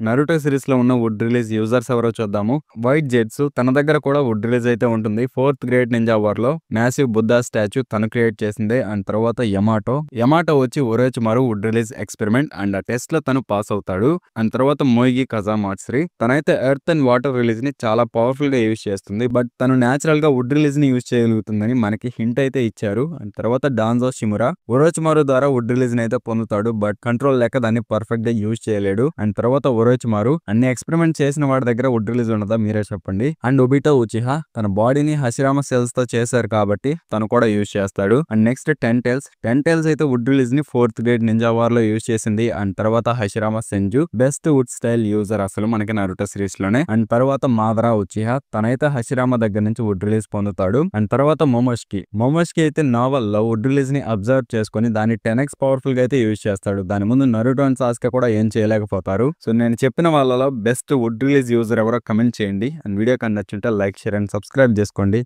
Naruto series లో ఉన్న would release users ఎవరో చూద్దాము. వైట్ జెట్స్ తన దగ్గర కూడా వుడ్ రిలీజ్ అయితే ఉంటుంది. 4th గ్రేడ్ నింజా వార్ లో మ్యాసివ్ బుద్ధా స్టాచ్యూ తను క్రియేట్ చేసింది. అండ్ తర్వాత యమాటో వచ్చి ఒరోచిమారు వుడ్ రిలీజ్ ఎక్స్పెరిమెంట్ అండ్ ఆ టెస్ట్ లో తను పాస్ అవుతాడు. అండ్ తర్వాత మోయిగి కజామాట్స్రి తనైతే ఎర్త్ అండ్ వాటర్ రిలీజ్ ని చాలా పవర్ఫుల్ గా యూజ్ చేస్తుంది. బట్ తను నేచురల్ గా వుడ్ రిలీజ్ ని యూజ్ చేయగలుగుతుందని మనకి హింట్ అయితే ఇచ్చారు. అండ్ తర్వాత డాన్జో షిమురా ఒరోచిమారు ద్వారా వుడ్ రిలీజ్ ని అయితే పొందుతాడు. బట్ కంట్రోల్ లేక దాన్ని పర్ఫెక్ట్ గా యూజ్ చేయలేడు. అండ్ తర్వాత ఒరోచిమారు అన్ని ఎక్స్పెరిమెంట్ చేసిన వాడి దగ్గర వుడ్ రిలీజ్ ఉండదా మీరే చెప్పండి. అండ్ ఒబిటో ఉచిహా తన బాడీని హషిరామా సెల్స్ తో చేశారు కాబట్టి తను కూడా యూజ్ చేస్తాడు. అండ్ నెక్స్ట్ టెన్ టైల్స్ అయితే వుడ్ రిలీజ్ ని 4th గ్రేడ్ నింజా వార్ లో యూజ్ చేసింది. అండ్ తర్వాత హషిరామా సెంజు బెస్ట్ వుడ్ స్టైల్ యూజర్ అసలు మనకి నరుటో సిరీస్ లోనే. అండ్ తర్వాత మాదరా ఉచిహా తనైతే హషిరామా దగ్గర నుంచి వుడ్ రిలీజ్ పొందుతాడు. అండ్ తర్వాత మొమోష్కి అయితే నావల్ లో వుడ్ రిలీజ్ ని అబ్జర్వ్ చేసుకుని దాన్ని 10x పవర్ఫుల్ గా అయితే యూజ్ చేస్తాడు. దాని ముందు నరుటో అండ్ సాస్కే కూడా ఏం చేయలేకపోతారు. సో నేను చెప్పిన వాళ్ళలో బెస్ట్ వుడ్ రిలీజ్ యూజర్ ఎవరో కమెంట్ చేయండి. అండ్ వీడియో కన్నా నచ్చుంటే లైక్, షేర్ అండ్ సబ్స్క్రైబ్ చేసుకోండి.